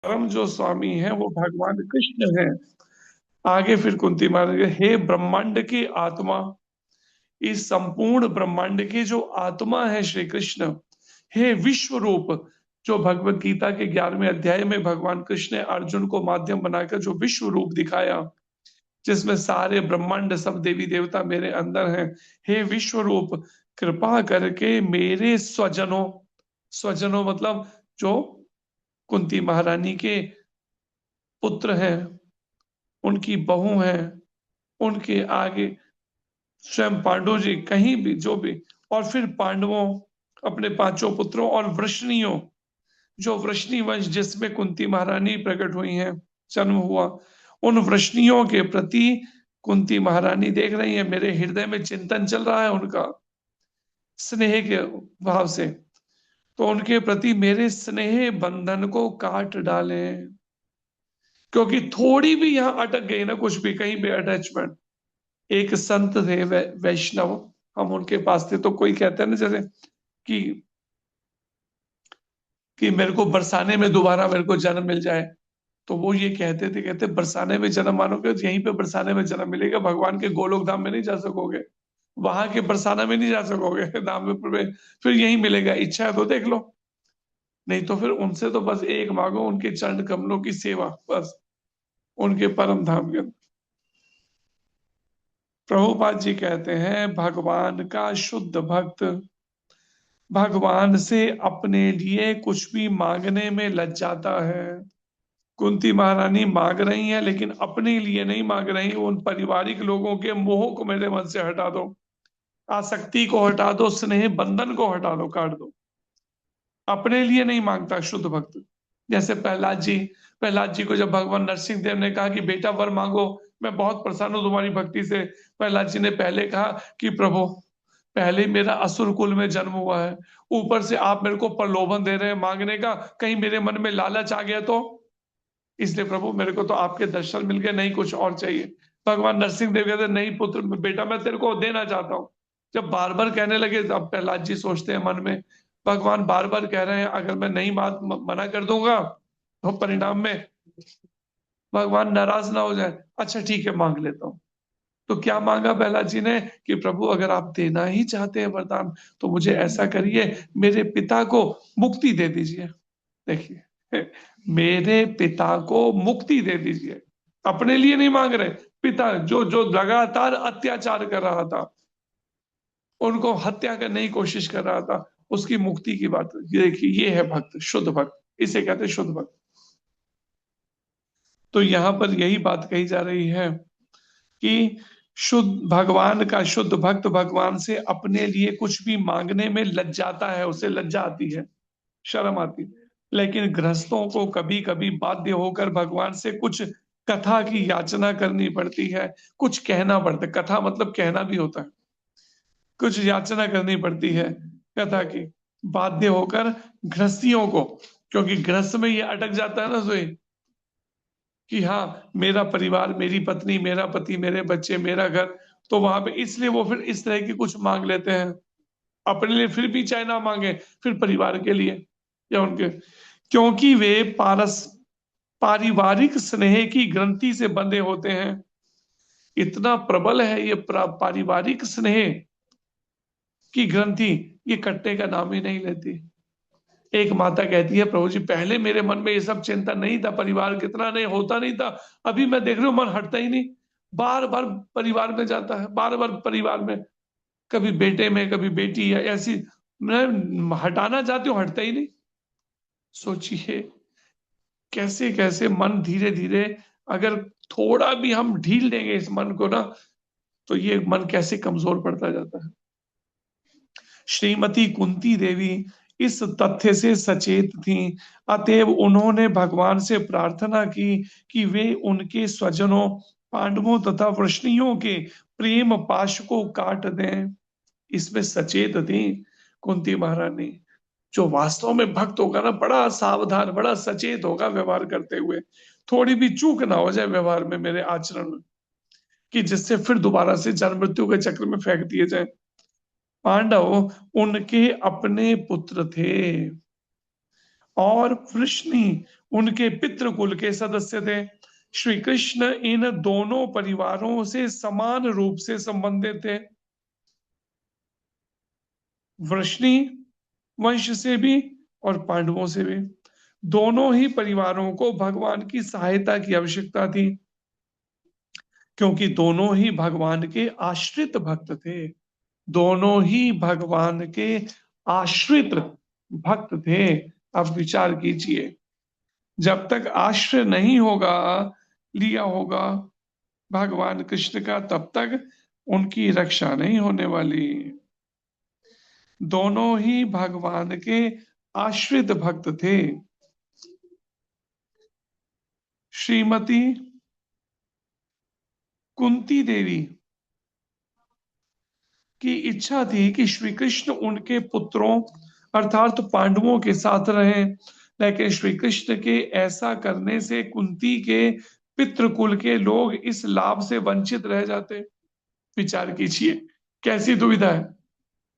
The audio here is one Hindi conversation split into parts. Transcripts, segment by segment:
परम जो स्वामी है वो भगवान कृष्ण है। आगे फिर कुंती महाराज हे ब्रह्मांड की आत्मा, इस संपूर्ण ब्रह्मांड के जो आत्मा है श्री कृष्ण, हे विश्व रूप, जो भगवत गीता के 11वें अध्याय में भगवान कृष्ण ने अर्जुन को माध्यम बनाकर जो विश्व रूप दिखाया, जिसमें सारे ब्रह्मांड सब देवी देवता मेरे अंदर हैं। हे विश्व रूप, कृपा करके मेरे स्वजनों, स्वजनों मतलब जो कुंती महारानी के पुत्र हैं, उनकी बहू हैं, उनके आगे स्वयं पांडु जी, कहीं भी जो भी, और फिर पांडवों, अपने पांचों पुत्रों और वृष्णियों, जो वृष्णि वंश जिसमें कुंती महारानी प्रकट हुई हैं, जन्म हुआ, उन वृष्णियों के प्रति कुंती महारानी देख रही है मेरे हृदय में चिंतन चल रहा है उनका, स्नेह के भाव से, तो उनके प्रति मेरे स्नेह बंधन को काट डालें। क्योंकि थोड़ी भी यहाँ अटक गई ना, कुछ भी कहीं भी अटैचमेंट, एक संत थे वैष्णव, हम उनके पास थे, तो कोई कहते हैं ना जैसे कि मेरे को बरसाने में दोबारा मेरे को जन्म मिल जाए, तो वो ये कहते थे, कहते बरसाने में जन्म मानोगे तो यहीं पे बरसाने में जन्म मिलेगा, भगवान के गोलोक धाम में नहीं जा सकोगे, वहां के बरसाना में नहीं जा सकोगे, धाम में फिर यहीं मिलेगा, इच्छा है तो देख लो, नहीं तो फिर उनसे तो बस एक मांगो, उनके चरण कमलों की सेवा, बस उनके परम धाम के। प्रभुपाद जी कहते हैं भगवान का शुद्ध भक्त भगवान से अपने लिए कुछ भी मांगने में लज जाता है। कुंती महारानी मांग रही हैं लेकिन अपने लिए नहीं मांग रही, उन पारिवारिक लोगों के मोह को मेरे मन से हटा दो, आसक्ति को हटा दो, स्नेह बंधन को हटा दो, काट दो। अपने लिए नहीं मांगता शुद्ध भक्त। जैसे प्रहलाद जी को जब भगवान नरसिंह देव ने कहा कि बेटा वर मांगो, मैं बहुत प्रसन्न हूं तुम्हारी भक्ति से, प्रहलाद जी ने पहले कहा कि प्रभु, पहले ही मेरा असुर कुल में जन्म हुआ है, ऊपर से आप मेरे को प्रलोभन दे रहे हैं मांगने का, कहीं मेरे मन में लालच आ गया तो, इसलिए प्रभु मेरे को तो आपके दर्शन मिल गए, नहीं कुछ और चाहिए। भगवान नरसिंह देव कहते नहीं पुत्र, बेटा मैं तेरे को देना चाहता हूँ। जब बार बार कहने लगे अब प्रहलाद जी सोचते हैं मन में, भगवान बार बार कह रहे हैं अगर मैं नहीं बात मना कर दूंगा तो परिणाम में भगवान नाराज ना हो जाए, अच्छा ठीक है मांग लेता हूँ। तो क्या मांगा प्रहलाद जी ने कि प्रभु अगर आप देना ही चाहते हैं वरदान, तो मुझे ऐसा करिए, मेरे पिता को मुक्ति दे दीजिए। देखिए, मेरे पिता को मुक्ति दे दीजिए, अपने लिए नहीं मांग रहे, पिता जो जो लगातार अत्याचार कर रहा था, उनको हत्या करने की कोशिश कर रहा था, उसकी मुक्ति की बात। ये देखिए, ये है भक्त, शुद्ध भक्त, इसे कहते हैं शुद्ध भक्त। तो यहां पर यही बात कही जा रही है कि शुद्ध भगवान का शुद्ध भक्त भगवान से अपने लिए कुछ भी मांगने में लज जाता है, उसे लज्जा आती है, शर्म आती है। लेकिन गृहस्थों को कभी कभी बाध्य होकर भगवान से कुछ कथा की याचना करनी पड़ती है, कुछ कहना पड़ता है, कथा मतलब कहना भी होता है, कुछ याचना करनी पड़ती है कथा की, बाध्य होकर गृहस्थियों को, क्योंकि गृहस्थ में ये अटक जाता है ना सोई, कि हाँ मेरा परिवार, मेरी पत्नी, मेरा पति, मेरे बच्चे, मेरा घर, तो वहां पे इसलिए वो फिर इस तरह की कुछ मांग लेते हैं, अपने लिए फिर भी चाहे ना मांगे, फिर परिवार के लिए या उनके, क्योंकि वे पारिवारिक स्नेह की ग्रंथि से बंधे होते हैं। इतना प्रबल है ये पारिवारिक स्नेह की ग्रंथि, ये कटने का नाम ही नहीं लेती। एक माता कहती है प्रभु जी पहले मेरे मन में ये सब चिंता नहीं था, परिवार कितना नहीं होता नहीं था, अभी मैं देख रही हूँ मन हटता ही नहीं, बार बार परिवार में जाता है, बार बार परिवार में, कभी बेटे में कभी बेटी है ऐसी, मैं हटाना चाहती हूँ हटता ही नहीं। सोचिए कैसे कैसे मन धीरे धीरे, अगर थोड़ा भी हम ढील देंगे इस मन को ना, तो ये मन कैसे कमजोर पड़ता जाता है। श्रीमती कुंती देवी इस तथ्य से सचेत थीं, अतएव उन्होंने भगवान से प्रार्थना की कि वे उनके स्वजनों, पांडवों तथा वृष्णियों के प्रेम पाश को काट दें। इसमें सचेत थी कुंती महारानी। जो वास्तव में भक्त होगा ना, बड़ा सावधान, बड़ा सचेत होगा व्यवहार करते हुए, थोड़ी भी चूक ना हो जाए व्यवहार में, मेरे आचरण में, कि जिससे फिर दोबारा से जन्म मृत्यु के चक्र में फेंक दिए जाए। पांडव उनके अपने पुत्र थे और वृष्णि उनके पितृकुल के सदस्य थे। श्री कृष्ण इन दोनों परिवारों से समान रूप से संबंधित थे, वृष्णि वंश से भी और पांडवों से भी। दोनों ही परिवारों को भगवान की सहायता की आवश्यकता थी, क्योंकि दोनों ही भगवान के आश्रित भक्त थे। दोनों ही भगवान के आश्रित भक्त थे। अब विचार कीजिए, जब तक आश्रय नहीं होगा, लिया होगा भगवान कृष्ण का, तब तक उनकी रक्षा नहीं होने वाली। दोनों ही भगवान के आश्रित भक्त थे। श्रीमती कुंती देवी की इच्छा थी कि श्री कृष्ण उनके पुत्रों अर्थात पांडवों के साथ रहें, लेकिन श्री कृष्ण के ऐसा करने से कुंती के पितृकुल के लोग इस लाभ से वंचित रह जाते। विचार कीजिए, कैसी दुविधा है।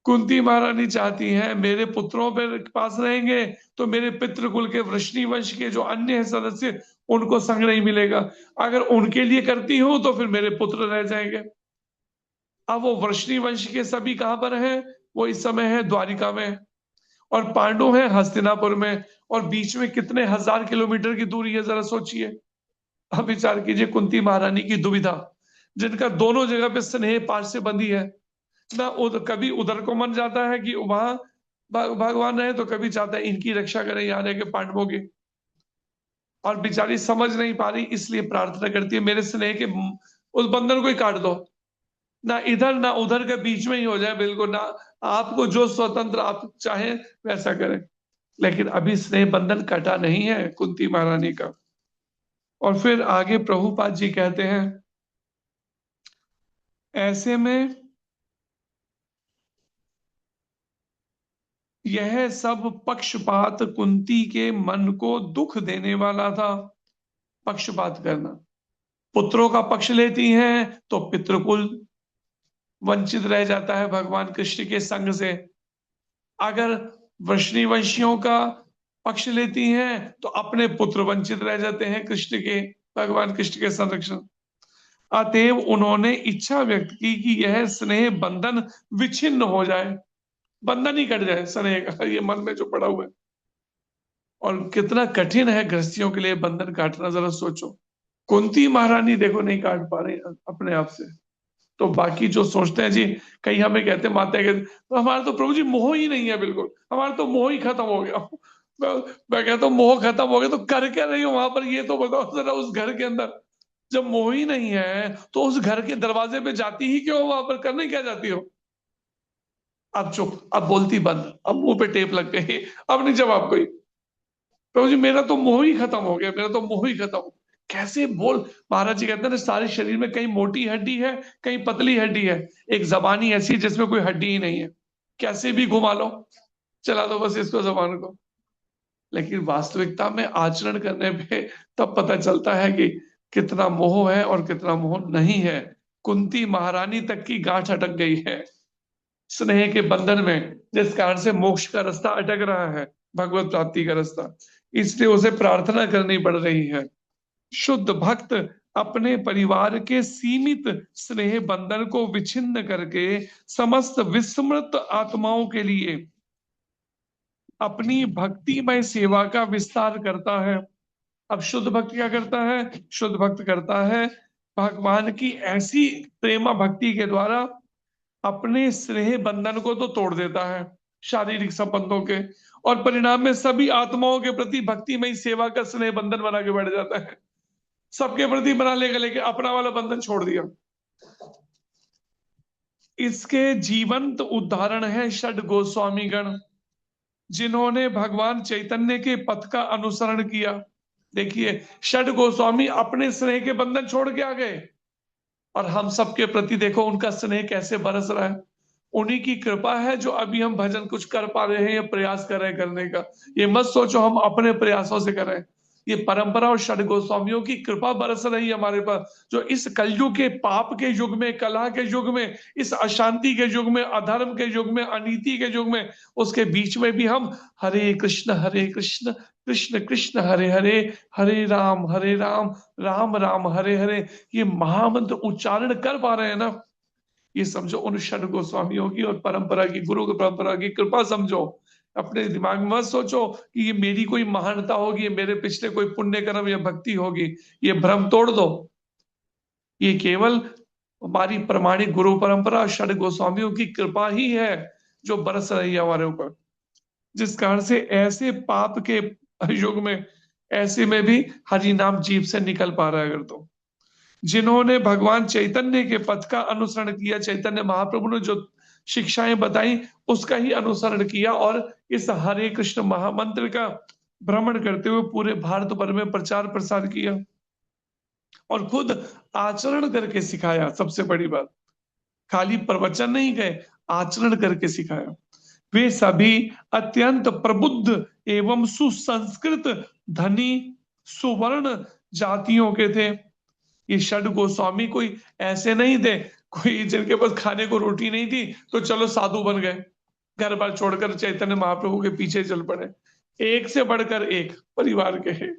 कुंती महारानी चाहती हैं मेरे पुत्रों पे पास रहेंगे तो मेरे पितृकुल के वृष्णि वंश के जो अन्य सदस्य उनको संग नहीं मिलेगा, अगर उनके लिए करती हूं तो फिर मेरे पुत्र रह जाएंगे। अब वो वृष्णि वंश के सभी कहां पर हैं? वो इस समय है द्वारिका में, और पांडु हैं हस्तिनापुर में, और बीच में कितने हजार किलोमीटर की दूरी है, जरा सोचिए। अब विचार कीजिए कुंती महारानी की दुविधा, जिनका दोनों जगह पे स्नेह पाश से बंधी है ना। कभी उधर को मन जाता है कि वहां भगवान रहे, तो कभी चाहता है इनकी रक्षा करें यहाँ रह के पांडवों की। और बेचारी समझ नहीं पा रही, इसलिए प्रार्थना करती है मेरे स्नेह के उस बंधन को ही काट दो, ना इधर ना उधर के बीच में ही हो जाए बिल्कुल ना। आपको जो स्वतंत्र आप चाहें वैसा करें। लेकिन अभी स्नेह बंधन कटा नहीं है कुंती महारानी का। और फिर आगे प्रभुपाद जी कहते हैं, ऐसे में यह सब पक्षपात कुंती के मन को दुख देने वाला था। पक्षपात करना, पुत्रों का पक्ष लेती हैं तो पितृकुल वंचित रह जाता है भगवान कृष्ण के संग से। अगर वृष्णि वंशियों का पक्ष लेती हैं तो अपने पुत्र वंचित रह जाते हैं कृष्ण के, भगवान कृष्ण के संरक्षण। अतएव उन्होंने इच्छा व्यक्त की कि यह स्नेह बंधन विच्छिन्न हो जाए, बंधन ही कट जाए स्नेह का, ये मन में जो पड़ा हुआ है। और कितना कठिन है गृहस्थियों के लिए बंधन काटना, जरा सोचो। कुंती महारानी देखो नहीं काट पा रही अपने आप से, तो बाकी जो सोचते हैं जी, कई हमें कहते हैं माता के तो हमारा तो प्रभु जी मोह ही नहीं है, बिल्कुल हमारा तो मोह ही खत्म हो गया। मैं मैं कहता हूँ मोह खत्म हो गया तो कर क्या रही हो वहां पर, ये तो बताओ जरा। उस घर के अंदर जब मोह ही नहीं है तो उस घर के दरवाजे पे जाती ही क्यों, वहां पर करने क्या जाती हो? अब चुप, अब बोलती बंद, अब मुंह पे टेप लग गई, अब नहीं जवाब कोई। प्रभु जी मेरा तो मोह ही खत्म हो गया, मेरा तो मोह ही खत्म हो। कैसे बोल, महाराज जी कहते हैं ना सारे शरीर में कहीं मोटी हड्डी है कहीं पतली हड्डी है, एक जबानी ऐसी है जिसमें कोई हड्डी ही नहीं है, कैसे भी घुमा लो, चला दो बस इसको जबान को। लेकिन वास्तविकता में आचरण करने पे तब पता चलता है कि कितना मोह है और कितना मोह नहीं है। कुंती महारानी तक की गांठ अटक गई है स्नेह के बंधन में, जिस कारण से मोक्ष का रास्ता अटक रहा है, भगवत प्राप्ति का रास्ता। इसलिए उसे प्रार्थना करनी पड़ रही है। शुद्ध भक्त अपने परिवार के सीमित स्नेह बंधन को विच्छिन्न करके समस्त विस्मृत आत्माओं के लिए अपनी भक्तिमय सेवा का विस्तार करता है। अब शुद्ध भक्त क्या करता है? शुद्ध भक्त करता है भगवान की ऐसी प्रेमा भक्ति के द्वारा अपने स्नेह बंधन को तो तोड़ देता है शारीरिक संबंधों के, और परिणाम में सभी आत्माओं के प्रति भक्तिमय सेवा का स्नेह बंधन बना के बैठ जाता है। सबके प्रति बना लेगा लेकिन अपना वाला बंधन छोड़ दिया। इसके जीवंत उदाहरण है षड गोस्वामी गण, जिन्होंने भगवान चैतन्य के पथ का अनुसरण किया। देखिए षड गोस्वामी अपने स्नेह के बंधन छोड़ के आ गए, और हम सबके प्रति देखो उनका स्नेह कैसे बरस रहा है। उन्हीं की कृपा है जो अभी हम भजन कुछ कर पा रहे हैं या प्रयास कर रहे हैं करने का। ये मत सोचो हम अपने प्रयासों से कर रहे हैं, ये परंपरा और षड गोस्वामियों की कृपा बरस रही है हमारे पास, जो इस कलयुग के पाप के युग में, कलह के युग में, इस अशांति के युग में, अधर्म के युग में, अनीति के युग में, उसके बीच में भी हम हरे कृष्ण कृष्ण कृष्ण हरे हरे, हरे राम राम राम हरे हरे, ये महामंत्र उच्चारण कर पा रहे हैं ना। ये समझो उन षड गोस्वामियों की और परंपरा की, गुरु की परंपरा की कृपा समझो। अपने दिमाग में मत सोचो कि ये मेरी कोई महानता होगी, ये मेरे पिछले कोई पुण्य कर्म या भक्ति होगी। ये भ्रम तोड़ दो। ये केवल हमारी प्रमाणिक गुरु परंपरा षड गोस्वामियों की कृपा ही है जो बरस रही है हमारे ऊपर, जिस कारण से ऐसे पाप के युग में, ऐसे में भी हरि नाम जीभ से निकल पा रहा है। अगर तो जिन्होंने भगवान चैतन्य के पथ का अनुसरण किया, चैतन्य महाप्रभु ने जो शिक्षाएं बताई उसका ही अनुसरण किया, और इस हरे कृष्ण महामंत्र का भ्रमण करते हुए पूरे भारत भर में प्रचार प्रसार किया और खुद आचरण करके सिखाया। सबसे बड़ी बात, खाली प्रवचन नहीं गए, आचरण करके सिखाया। वे सभी अत्यंत प्रबुद्ध एवं सुसंस्कृत, धनी, सुवर्ण जातियों के थे। ये षड गोस्वामी कोई ऐसे नहीं थे, कोई जिनके पास खाने को रोटी नहीं थी तो चलो साधु बन गए, घर बार छोड़कर चैतन्य महाप्रभु के पीछे चल पड़े। एक से बढ़कर एक परिवार के हैं।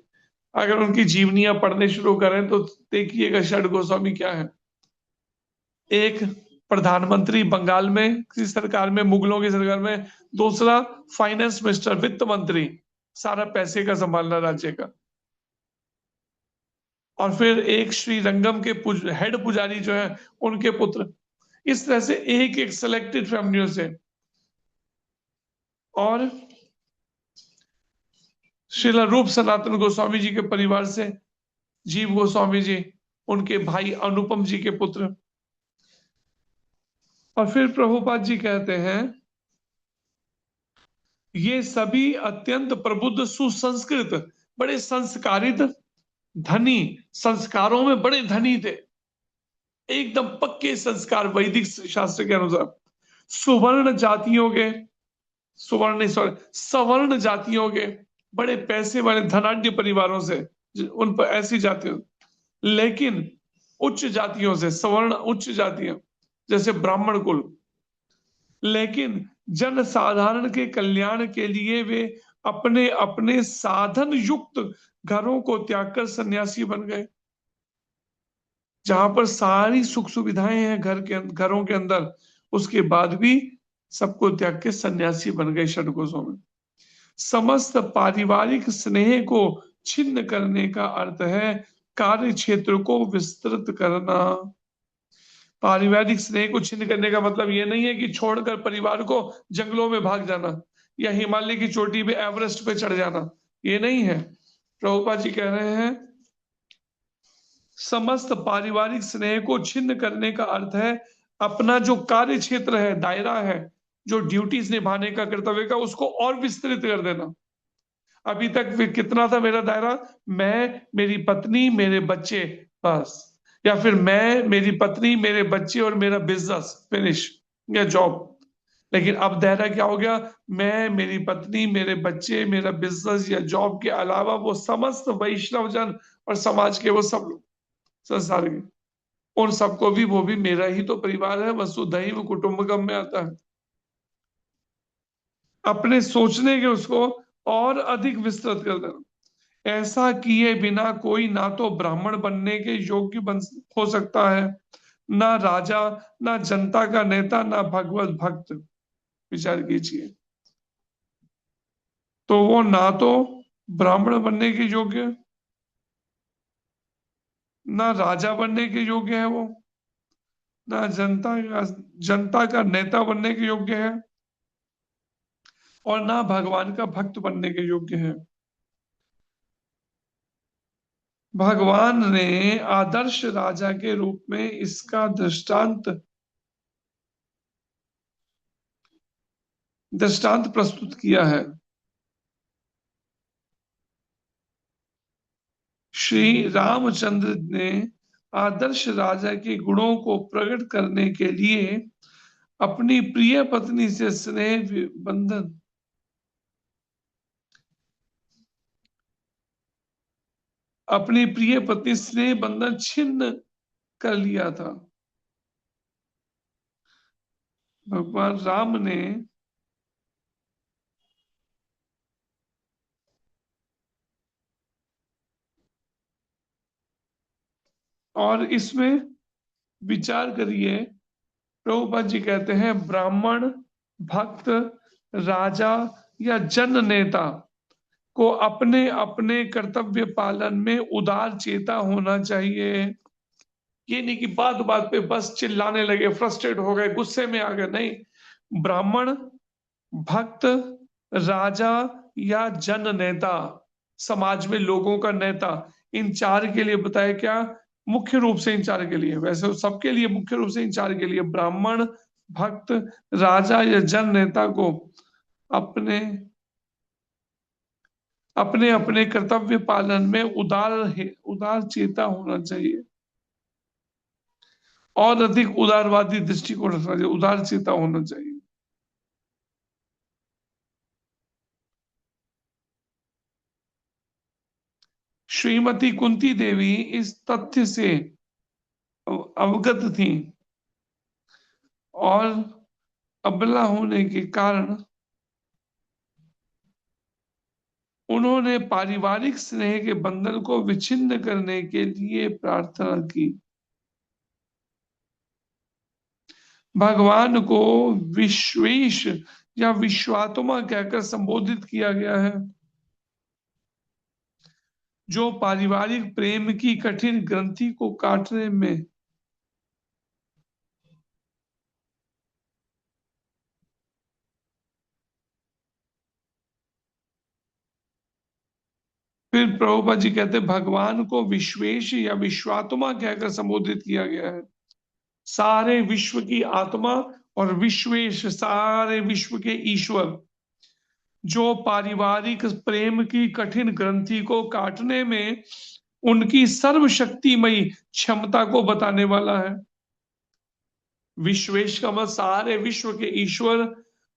अगर उनकी जीवनियां पढ़ने शुरू करें तो देखिएगा षड गोस्वामी क्या है। एक प्रधानमंत्री बंगाल में किसी सरकार में, मुगलों की सरकार में। दूसरा फाइनेंस मिनिस्टर, वित्त मंत्री, सारा पैसे का संभालना राज्य का। और फिर एक श्री रंगम के हेड पुजारी जो है, उनके पुत्र। इस तरह से एक एक सिलेक्टेड फैमिलियों से। और श्रील रूप सनातन गोस्वामी जी के परिवार से जीव गोस्वामी जी, उनके भाई अनुपम जी के पुत्र। और फिर प्रभुपाद जी कहते हैं ये सभी अत्यंत प्रबुद्ध, सुसंस्कृत, बड़े संस्कारित, धनी, संस्कारों में बड़े धनी थे, एकदम पक्के संस्कार वैदिक शास्त्र के अनुसार। सुवर्ण जातियों के, सुवर्ण नहीं सॉरी, सवर्ण जातियों के, बड़े पैसे वाले धनाढ्य परिवारों से, उन पर ऐसी जातियों। लेकिन उच्च जातियों से, सवर्ण उच्च जातियां जैसे ब्राह्मण कुल। लेकिन जन साधारण के कल्याण के लिए वे अपने अपने साधन युक्त घरों को त्याग कर सन्यासी बन गए। जहां पर सारी सुख सुविधाएं हैं घरों के अंदर, उसके बाद भी सबको त्याग के सन्यासी बन गए षडकोशों में। समस्त पारिवारिक स्नेह को छिन्न करने का अर्थ है कार्य क्षेत्र को विस्तृत करना। पारिवारिक स्नेह को छिन्न करने का मतलब ये नहीं है कि छोड़कर परिवार को जंगलों में भाग जाना या हिमालय की चोटी पे, एवरेस्ट पे चढ़ जाना, ये नहीं है। प्रभुपाद जी कह रहे हैं समस्त पारिवारिक स्नेह को छिन्न करने का अर्थ है अपना जो कार्य क्षेत्र है, दायरा है, जो ड्यूटीज निभाने का, कर्तव्य का, उसको और विस्तृत कर देना। अभी तक कितना था मेरा दायरा? मैं, मेरी पत्नी, मेरे बच्चे, बस। या फिर मैं, मेरी पत्नी, मेरे बच्चे और मेरा बिजनेस, फिनिश, या जॉब। लेकिन अब दायरा क्या हो गया? मैं, मेरी पत्नी, मेरे बच्चे, मेरा बिजनेस या जॉब के अलावा वो समस्त वैष्णव जन और समाज के वो सब लोग, संसार के, उन सबको भी, वो भी मेरा ही तो परिवार है। वसुधैव कुटुंबकम में आता है। अपने सोचने के उसको और अधिक विस्तृत कर देना। ऐसा किए बिना कोई ना तो ब्राह्मण बनने के योग्य बन हो सकता है, ना राजा, ना जनता का नेता, ना भगवत भक्त। विचार कीजिए। तो वो ना तो ब्राह्मण बनने के योग्य, ना राजा बनने के योग्य है वो, ना जनता का नेता बनने के योग्य है, और ना भगवान का भक्त बनने के योग्य है। भगवान ने आदर्श राजा के रूप में इसका दृष्टांत प्रस्तुत किया है। श्री रामचंद्र ने आदर्श राजा के गुणों को प्रकट करने के लिए अपनी प्रिय पत्नी से स्नेह बंधन अपनी प्रिय पत्नी स्नेह बंधन छिन्न कर लिया था। भगवान राम ने और इसमें विचार करिए, प्रभुपाद जी कहते हैं ब्राह्मण, भक्त, राजा या जन नेता को अपने अपने कर्तव्य पालन में उदार चेता होना चाहिए। ये नहीं कि बात बात पे बस चिल्लाने लगे, फ्रस्ट्रेट हो गए, गुस्से में आ गए, नहीं। ब्राह्मण, भक्त, राजा या जन नेता, समाज में लोगों का नेता, इन चार के लिए बताया क्या? मुख्य रूप से इन चार के लिए, वैसे तो सबके लिए, मुख्य रूप से इन चार के लिए ब्राह्मण, भक्त, राजा या जन नेता को अपने अपने अपने कर्तव्य पालन में उदार चेता होना चाहिए, और अधिक उदारवादी दृष्टिकोण रखना चाहिए, उदार चेता होना चाहिए। श्रीमती कुंती देवी इस तथ्य से अवगत थी, और अबला होने के कारण उन्होंने पारिवारिक स्नेह के बंधन को विच्छिन्न करने के लिए प्रार्थना की। भगवान को विश्वेश या विश्वात्मा कहकर संबोधित किया गया है, जो पारिवारिक प्रेम की कठिन ग्रंथि को काटने में फिर प्रभुपाद जी कहते हैं भगवान को विश्वेश या विश्वात्मा कहकर संबोधित किया गया है। सारे विश्व की आत्मा और विश्वेश, सारे विश्व के ईश्वर, जो पारिवारिक प्रेम की कठिन ग्रंथि को काटने में उनकी सर्वशक्तिमयी क्षमता को बताने वाला है। विश्वेश का मतलब सारे विश्व के ईश्वर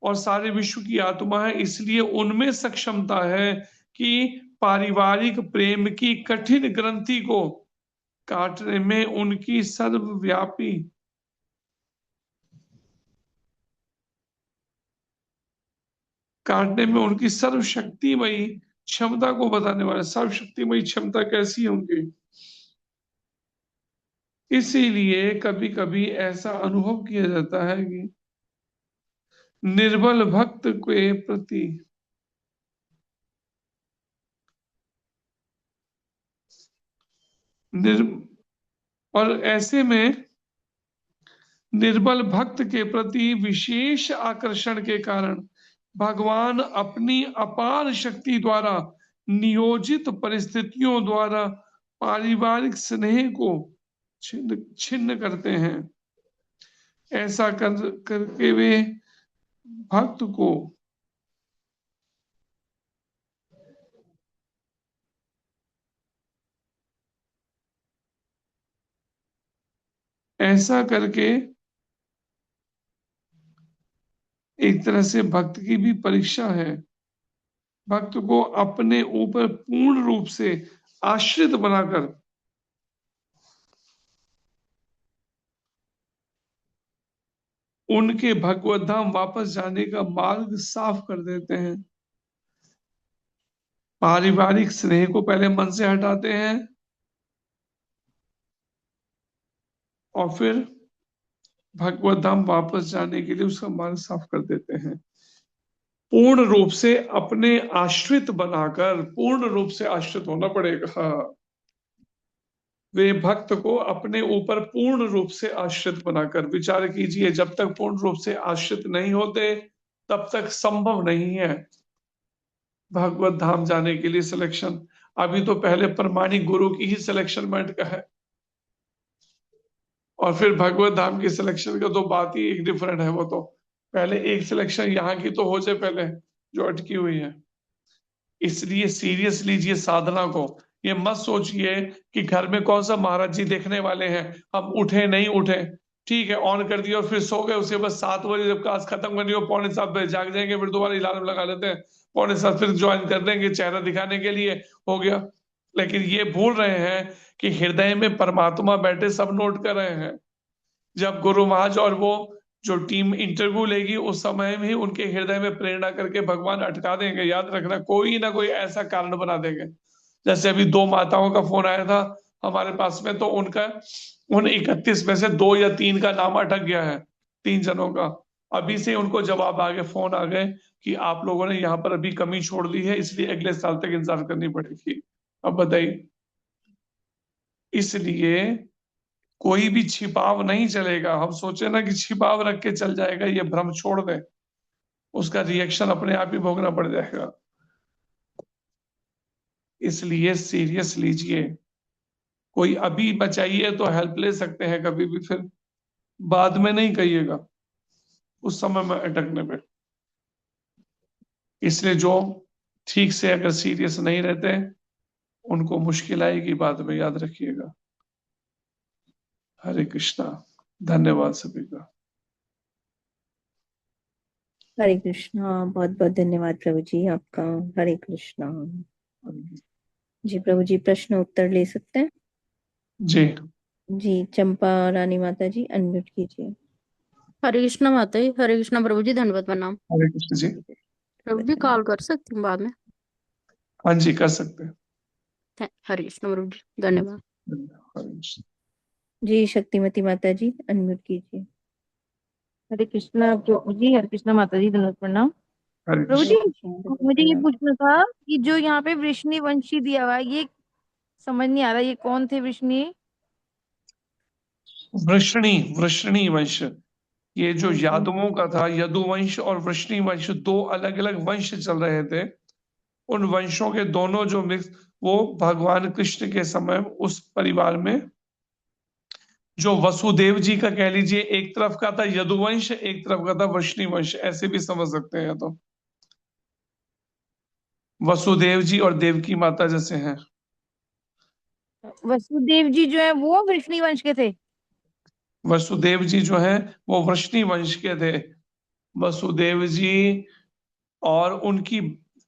और सारे विश्व की आत्मा है, इसलिए उनमें सक्षमता है कि पारिवारिक प्रेम की कठिन ग्रंथि को काटने में उनकी सर्वव्यापी काटने में उनकी सर्वशक्तिमयी क्षमता को बताने वाला। सर्वशक्तिमयी क्षमता कैसी होंगी? इसीलिए कभी कभी ऐसा अनुभव किया जाता है कि निर्बल भक्त के प्रति निर और ऐसे में निर्बल भक्त के प्रति विशेष आकर्षण के कारण भगवान अपनी अपार शक्ति द्वारा नियोजित परिस्थितियों द्वारा पारिवारिक स्नेह को छिन्न छिन्न करते हैं। ऐसा करके वे भक्त को ऐसा करके एक तरह से भक्त की भी परीक्षा है। भक्त को अपने ऊपर पूर्ण रूप से आश्रित बनाकर उनके भगवत धाम वापस जाने का मार्ग साफ कर देते हैं। पारिवारिक स्नेह को पहले मन से हटाते हैं, और फिर भगवत धाम वापस जाने के लिए उसका मार्ग साफ कर देते हैं। पूर्ण रूप से अपने आश्रित बनाकर, पूर्ण रूप से आश्रित होना पड़ेगा। वे भक्त को अपने ऊपर पूर्ण रूप से आश्रित बनाकर, विचार कीजिए, जब तक पूर्ण रूप से आश्रित नहीं होते तब तक संभव नहीं है भगवत धाम जाने के लिए सिलेक्शन। अभी तो पहले प्रमाणिक गुरु की ही सिलेक्शन मैंट का है, और फिर भगवत धाम की सिलेक्शन का तो बात ही एक डिफरेंट है। वो तो पहले एक सिलेक्शन यहाँ की तो हो जाए पहले, जो अटकी हुई है। इसलिए सीरियस लीजिए साधना को। ये मत सोचिए कि घर में कौन सा महाराज जी देखने वाले हैं, हम उठे नहीं उठे, ठीक है ऑन कर दिया और फिर सो गए। उसके बाद 7 बजे जब क्लास खत्म करनी हो, 6:45 जाग जाएंगे, फिर दोबारा अलार्म लगा लेते हैं, 6:45 फिर ज्वाइन कर देंगे चेहरा दिखाने के लिए, हो गया। लेकिन ये भूल रहे हैं कि हृदय में परमात्मा बैठे, सब नोट कर रहे हैं। जब गुरु महाराज और वो जो टीम इंटरव्यू लेगी, उस समय भी उनके हृदय में प्रेरणा करके भगवान अटका देंगे। याद रखना, कोई ना कोई ऐसा कारण बना देंगे। जैसे अभी दो माताओं का फोन आया था हमारे पास में, तो उनका उन 31 में से दो या तीन का नाम अटक गया है, तीन जनों का। अभी से उनको जवाब आ गए, फोन आ गए कि आप लोगों ने यहाँ पर अभी कमी छोड़ दी है, इसलिए अगले साल तक इंतजार करनी पड़ेगी। अब बताइए। इसलिए कोई भी छिपाव नहीं चलेगा। हम सोचे ना कि छिपाव रख के चल जाएगा, ये भ्रम छोड़ दें, उसका रिएक्शन अपने आप ही भोगना पड़ जाएगा। इसलिए सीरियस लीजिए। कोई अभी बचाइए तो हेल्प ले सकते हैं कभी भी, फिर बाद में नहीं कहिएगा उस समय में अटकने पे। इसलिए जो ठीक से अगर सीरियस नहीं रहते, उनको मुश्किल आएगी बाद में, याद रखिएगा। हरे कृष्णा। धन्यवाद सभी का। हरे कृष्णा, बहुत बहुत धन्यवाद प्रभु जी आपका। हरे कृष्णा। जी प्रभु जी, प्रश्न उत्तर ले सकते हैं। जी। जी, चंपा रानी माता जी, अनम्यूट कीजिए। हरे कृष्णा माता जी। हरे कृष्णा प्रभु जी, धन्यवाद प्रणाम। हरे कृष्ण जी। प्रभु जी कॉल कर सकती हूँ बाद में? हाँ जी, कर सकते हैं। हरे कृष्णा प्रभु जी, धन्यवाद। हरे कृष्ण। जी, शक्तिमती माता जी, अनम्यूट कीजिए। हरे कृष्णा प्रभु जी। हरे कृष्णा माता जी, धन्यवाद प्रणाम। हरे प्रभु कृष्ण। जी, मुझे ये पूछना था कि जो यहाँ पे वृष्णि वंशी दिया हुआ है, ये समझ नहीं आ रहा, ये कौन थे वृष्णि? वृष्णि, वृष्णि वंश, ये जो वृष्णि। यादवों का था, यदुवंश और वृष्णि वंश, दो अलग अलग वंश चल रहे थे। उन वंशों के दोनों जो मिक्स, वो भगवान कृष्ण के समय उस परिवार में, जो वसुदेव जी का कह लीजिए, एक तरफ का था यदुवंश, एक तरफ का था वृष्णि वंश, ऐसे भी समझ सकते हैं। तो वसुदेव जी और देवकी माता जैसे हैं। वसुदेव जी जो है वो वृष्णि वंश के थे। वसुदेव जी जो हैं वो वृष्णि वंश के थे। वसुदेव जी और उनकी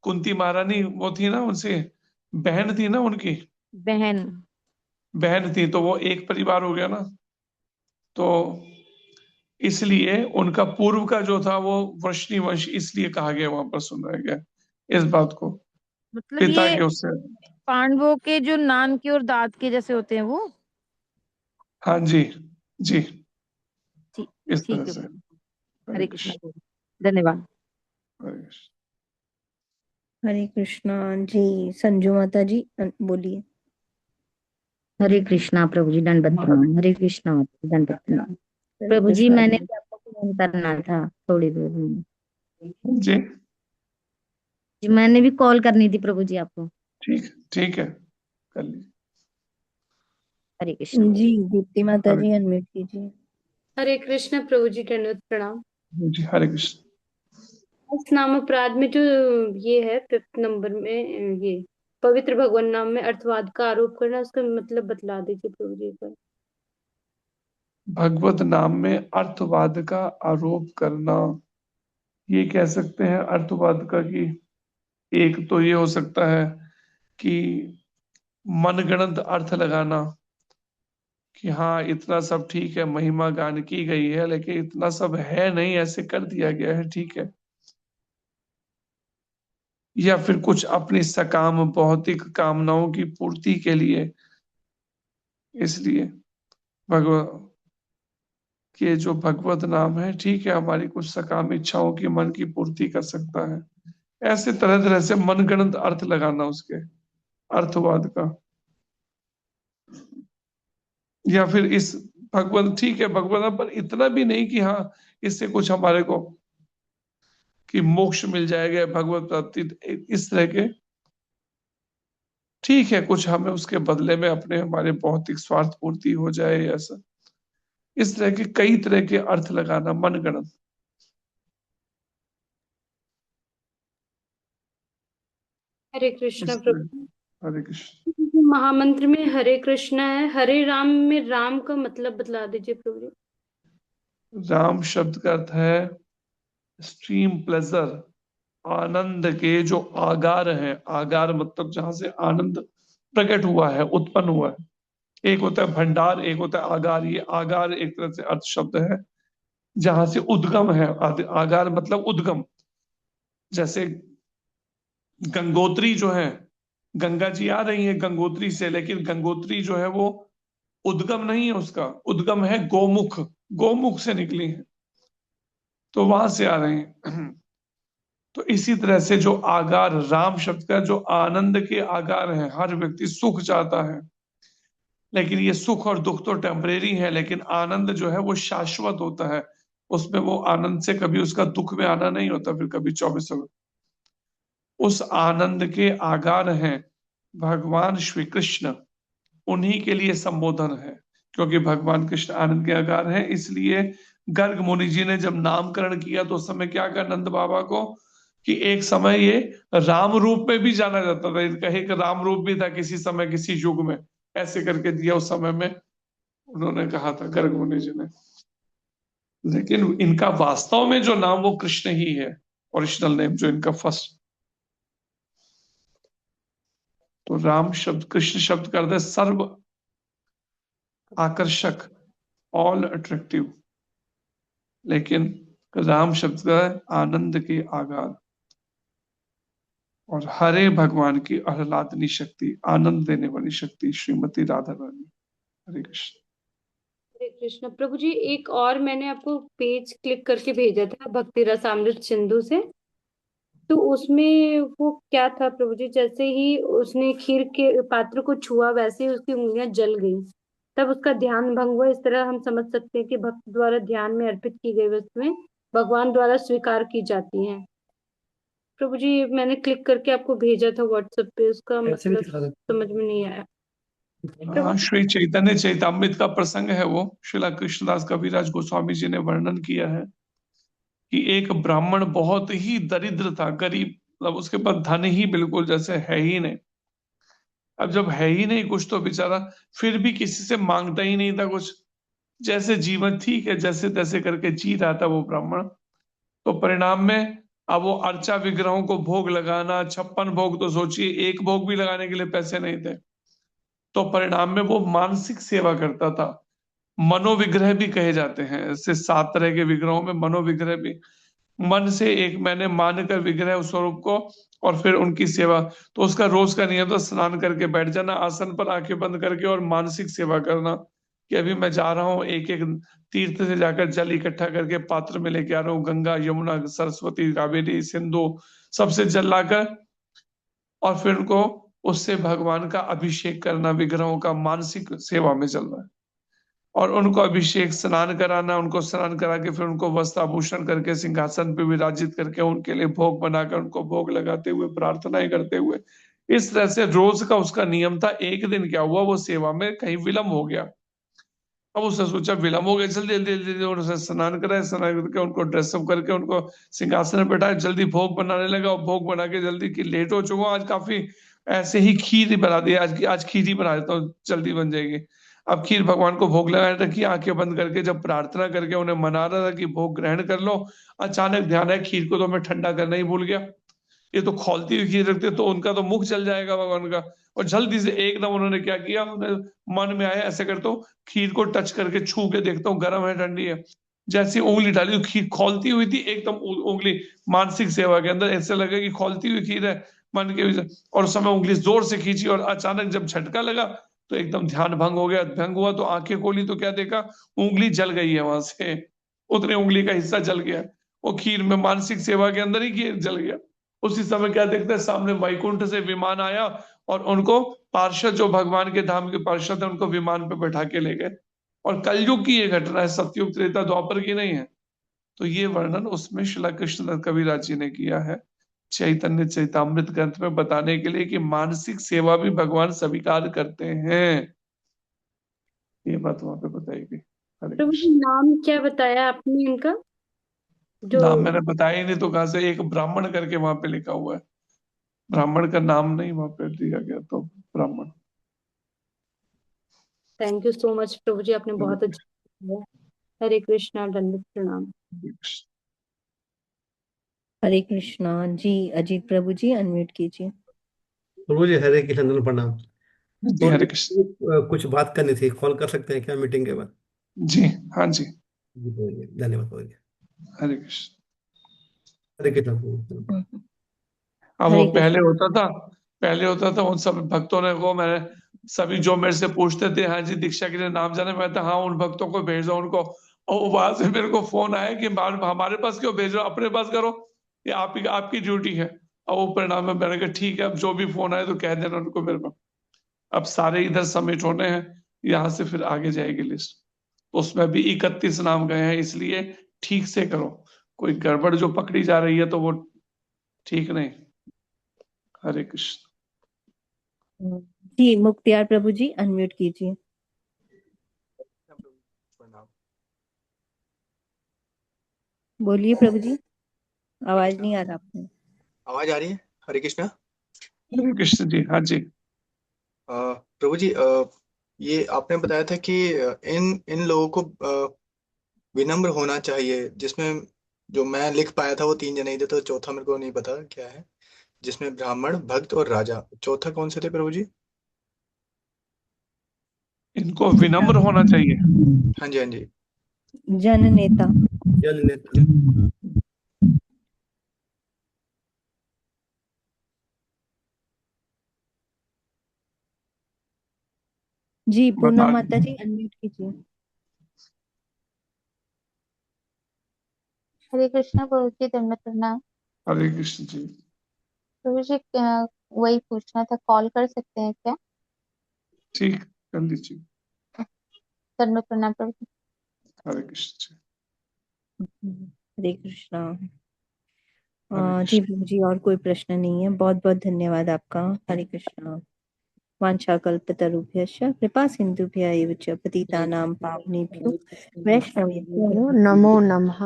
कुंती महारानी वो थी ना, उनसे बहन थी ना उनकी, बहन। बहन थी, तो वो एक परिवार हो गया ना। तो इसलिए उनका पूर्व का जो था वो वृष्णि वंश इसलिए कहा गया, वहां पर सुनाया गया इस बात को, मतलब पिता ये के उससे। पांडवों के जो नान के और दांत के जैसे होते हैं वो। हाँ जी। जी। ठीक। इस तरह ठीक है से। प्रभु। हरे हरे कृष्णा कृष्ण। प्रभु। धन्यवाद। हरे कृष्ण। हरे कृष्णा। जी, संजू माता जी, बोलिए। हरे कृष्णा प्रभु जी, दंडवत प्रणाम। हरे कृष्णा दंडवत प्रणाम। प्रभु जी, मैंने भी आपको फोन करना था थोड़ी देर में। जी। जी, मैंने भी कॉल करनी थी प्रभु जी आपको। ठीक, ठीक है, कर लीजिए। हरे कृष्णा। जी, दीप्ति माता हरे जी, अनम्यूट कीजिए। हरे कृष्णा प्रभु जी, दंडवत प्रणाम। जी। हरे कृष्ण। इस नाम अपराध में जो ये है 5th नंबर में, ये पवित्र भगवान नाम में अर्थवाद का आरोप करना, उसका मतलब बतला दीजिए प्रभु जी पर। भगवत नाम में अर्थवाद का आरोप करना, ये कह सकते हैं अर्थवाद का कि एक तो ये हो सकता है कि मनगढ़ंत अर्थ लगाना, कि हाँ इतना सब ठीक है, महिमा गान की गई है, लेकिन इतना सब है नहीं, ऐसे कर दिया गया है, ठीक है। या फिर कुछ अपनी सकाम भौतिक कामनाओं की पूर्ति के लिए, इसलिए भगवान के जो भगवत नाम है, ठीक है, हमारी कुछ सकाम इच्छाओं की मन की पूर्ति कर सकता है। ऐसे तरह तरह से मनगढ़ंत अर्थ लगाना उसके, अर्थवाद का। या फिर इस भगवान, ठीक है, भगवान पर इतना भी नहीं कि हाँ इससे कुछ हमारे को कि मोक्ष मिल जाएगा, भगवत प्राप्ति, इस तरह के, ठीक है, कुछ हमें उसके बदले में अपने हमारे भौतिक स्वार्थ पूर्ति हो जाए, ऐसा इस तरह के कई तरह के अर्थ लगाना मनगढ़ंत। हरे कृष्णा इस प्रभु। तरह। हरे कृष्ण। महामंत्र में हरे कृष्णा है, हरे राम में राम का मतलब बतला दीजिए प्रभु जी। राम शब्द का अर्थ है स्ट्रीम प्लेजर, आनंद के जो आगार हैं, आगार मतलब जहां से आनंद प्रकट हुआ है, उत्पन्न हुआ है। एक होता है भंडार, एक होता है आगार। ये आगार एक तरह से अर्थ शब्द है जहां से उद्गम है। आगार मतलब उद्गम। जैसे गंगोत्री जो है, गंगा जी आ रही है गंगोत्री से, लेकिन गंगोत्री जो है वो उद्गम नहीं है, उसका उद्गम है गोमुख। गोमुख से निकली है, तो वहां से आ रहे हैं। तो इसी तरह से जो आगार, राम शब्द का जो आनंद के आगार है, हर व्यक्ति सुख चाहता है, लेकिन ये सुख और दुख तो टेम्परेरी है, लेकिन आनंद जो है वो शाश्वत होता है। उसमें वो आनंद से कभी उसका दुख में आना नहीं होता, फिर कभी 24। उस आनंद के आगार हैं भगवान श्री कृष्ण। उन्हीं के लिए संबोधन है, क्योंकि भगवान कृष्ण आनंद के आगार हैं। इसलिए गर्ग मुनि जी ने जब नामकरण किया तो उस समय क्या कहा नंद बाबा को, कि एक समय ये राम रूप में भी जाना जाता था। इनका एक राम रूप भी था किसी समय, किसी युग में, ऐसे करके दिया उस समय में, उन्होंने कहा था गर्ग मुनि जी ने। लेकिन इनका वास्तव में जो नाम वो कृष्ण ही है, ओरिजिनल नेम जो इनका फर्स्ट। तो राम शब्द, कृष्ण शब्द का अर्थ है सर्व आकर्षक, ऑल अट्रैक्टिव। लेकिन राम शब्द का है आनंद के आगार, और हरे भगवान की आह्लादनी शक्ति, आनंद देने वाली शक्ति श्रीमती राधा रानी। हरे कृष्ण। हरे कृष्ण प्रभु जी। एक और मैंने आपको पेज क्लिक करके भेजा था भक्ति रसामृत सिंधु से। तो उसमें वो क्या था प्रभु जी, जैसे ही उसने खीर के पात्र को छुआ वैसे ही उसकी उंगलियां जल गई, तब उसका ध्यान भंग हुआ। इस तरह हम समझ सकते हैं कि भक्त द्वारा ध्यान में अर्पित की गई वस्तुएं भगवान द्वारा स्वीकार की जाती हैं। प्रभु जी मैंने क्लिक करके आपको भेजा था व्हाट्सएप पे, उसका मतलब समझ में नहीं आया। हाँ, श्री चैतन्य चैतामृत का प्रसंग है वो। श्रीला कृष्णदास कविराज गोस्वामी जी ने वर्णन किया है कि एक ब्राह्मण बहुत ही दरिद्र था, गरीब, मतलब उसके पास धन ही बिल्कुल जैसे है ही नहीं। अब जब है ही नहीं कुछ, तो बेचारा फिर भी किसी से मांगता ही नहीं था कुछ, जैसे जीवन ठीक है जैसे तैसे करके जी रहा था वो ब्राह्मण। तो परिणाम में अब वो अर्चा विग्रहों को भोग लगाना, 56 भोग, तो सोचिए एक भोग भी लगाने के लिए पैसे नहीं थे। तो परिणाम में वो मानसिक सेवा करता था। मनोविग्रह भी कहे जाते हैं ऐसे 7 तरह के विग्रहों में, मनोविग्रह भी। मन से एक मैंने मानकर विग्रह उस स्वरूप को, और फिर उनकी सेवा। तो उसका रोज का नियम था स्नान करके बैठ जाना आसन पर आंखें बंद करके, और मानसिक सेवा करना कि अभी मैं जा रहा हूँ, एक एक तीर्थ से जाकर जल इकट्ठा करके पात्र में लेके आ रहा हूँ, गंगा यमुना सरस्वती कावेरी सिंधु सबसे जल लाकर, और फिर उनको उससे भगवान का अभिषेक करना, विग्रहों का मानसिक सेवा में चलना है। और उनको अभिषेक स्नान कराना, उनको स्नान करा के फिर उनको वस्त्र आभूषण करके सिंहासन पे विराजित करके उनके लिए भोग बनाकर उनको भोग लगाते हुए प्रार्थनाएं करते हुए, इस तरह से रोज का उसका नियम था। एक दिन क्या हुआ, वो सेवा में कहीं विलम्ब हो गया। अब उसने सोचा विलम्ब हो गया, जल्दी जल्दी जल्दी जल्दी उन्होंने स्नान कराया, स्नान करके उनको ड्रेसअप करके उनको सिंहासन में बैठाया, जल्दी भोग बनाने लगा। और भोग बना के जल्दी की लेट हो चुका हूं, आज काफी ऐसे ही खीर ही बना दी, आज खीर ही बना देता हूँ जल्दी बन जाएगी। अब खीर भगवान को भोग लगाने रखी, आंखें बंद करके जब प्रार्थना करके उन्हें मना रहा था कि भोग ग्रहण कर लो, अचानक ध्यान है खीर को तो मैं ठंडा करना ही भूल गया। ये तो खौलती हुई खीर रखते तो उनका तो मुख जल जाएगा भगवान का। और जल्दी से एकदम उन्होंने क्या किया, उन्हें मन में आया ऐसे करता हूँ, खीर को टच करके छू के देखता हूँ गर्म है ठंडी है। जैसे उंगली डाली तो खीर खौलती हुई थी एकदम, उंगली मानसिक सेवा के अंदर ऐसे लगा कि खौलती हुई खीर है मन के भीतर। और उस समय उंगली जोर से खींची और अचानक जब झटका लगा तो एकदम ध्यान भंग हो गया। भंग हुआ तो आंखें खोली तो क्या देखा, उंगली जल गई है वहां से, उतने उंगली का हिस्सा जल गया। वो खीर में मानसिक सेवा के अंदर ही खीर जल गया। उसी समय क्या देखते हैं, सामने वैकुंठ से विमान आया और उनको पार्षद, जो भगवान के धाम के पार्षद है, उनको विमान पे बैठा के ले गए। और कलयुग की ये घटना है, सतयुग त्रेता द्वापर की नहीं है। तो ये वर्णन उसमें श्रीला कृष्णदास कविराज जी ने किया है चैतन्य चैतामृत ग्रंथ में, बताने के लिए कि मानसिक सेवा भी भगवान स्वीकार करते हैं। ये बात वहां पे बताई गई। हरे प्रभु जी कृष्ण। नाम क्या बताया आपने इनका जो? नाम मैंने बताया ही नहीं तो कहां से, एक ब्राह्मण करके वहां पे लिखा हुआ है, ब्राह्मण का नाम नहीं वहां पे दिया गया, तो ब्राह्मण। थैंक यू सो मच प्रभु जी, आपने बहुत अच्छा किया। हरे कृष्णा, दंडवत प्रणाम। हरे कृष्णा जी। अजीत प्रभु जी अनम्यूट कीजिए। प्रभु जी हरे कृष्ण, दंडवत प्रणाम। जी तो हरे कृष्ण। कुछ बात करनी थी, कॉल कर सकते हैं क्या मीटिंग के बाद? जी हाँ जी। जी बोलिए, धन्यवाद बोलिए। हरे कृष्ण। हरे कृष्ण प्रभु। अब वो हरे कृष्ण। पहले होता था उन सब भक्तों ने को मैंने सभी जो मेरे से पूछते थे हाँ जी दीक्षा के लिए नाम जाने, मैं था हाँ उन भक्तों को भेज दो उनको। और वहां से मेरे को फोन आया कि हमारे पास क्यों भेज रहे हो, अपने पास करो, ये आपकी ड्यूटी है। और वो परिणाम में मैंने कहा ठीक है, अब जो भी फोन आए तो कह देना उनको मेरे को। अब सारे इधर सबमिट होने हैं, यहाँ से फिर आगे जाएगी लिस्ट। उसमें भी 31 नाम गए हैं, इसलिए ठीक से करो, कोई गड़बड़ जो पकड़ी जा रही है तो वो ठीक नहीं। हरे कृष्ण। जी मुक्तियार प्रभु जी अनम्यूट कीजिए। बोलिए प्रभु जी, आवाज नहीं आ रहा आपको। आवाज आ रही है? हरे कृष्णा। हरे कृष्ण जी हाँ जी। प्रभु जी, ये आपने बताया था कि इन इन लोगों को विनम्र होना चाहिए, जिसमें जो मैं लिख पाया था वो 3 जने ही थे, तो चौथा मेरे को नहीं पता क्या है, जिसमें ब्राह्मण, भक्त और राजा, चौथा कौन से थे प्रभु जी? इनको विनम्र होना चाहिए। हाँ जी, हाँ जी। जन नेता। जन नेता। जी पूनम बता माता दीजिए। जी अनम्यूट कीजिए। हरे कृष्णा प्रभु जी, दंडवत प्रणाम। हरे कृष्ण जी। प्रभु जी, वही पूछना था, कॉल कर सकते हैं क्या? ठीक, कर लीजिए। दंडवत प्रणाम प्रभु जी। हरे कृष्ण जी। हरे कृष्णा। हरे जी कृष्ण। प्रभु जी और कोई प्रश्न नहीं है, बहुत बहुत धन्यवाद आपका। हरे कृष्णा। वाञ्छाकल्पतरुभ्यश्च कृपा सिन्धुभ्य एव च पतितानां पावनेभ्यो वैष्णवेभ्यो नमो नमः।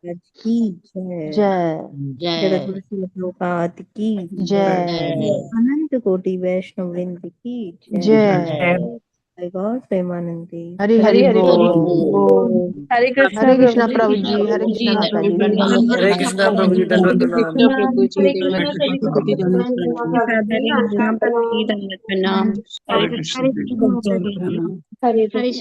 की जय। जय जगद्गुरु श्री प्रभुपाद की जय अनंत कोटि वैष्णव वृंद की जय। जय। जय गौर प्रेमानंदी। हरि हरि हरि हरि बोल। हरे कृष्णा हरे प्रभु कृष्णा जी। प्रभु जी, हरे कृष्णा माता जी। हरे कृष्णा प्रभु जी, दंडवत प्रणाम। प्रभु जी हरे हरे कृष्णा कृष्ण सभी को प्रभु। हरे कृष्णा प्रभु जी, दंडवत प्रणाम। हरे कृष्ण जी। हरे कृष्ण। हरे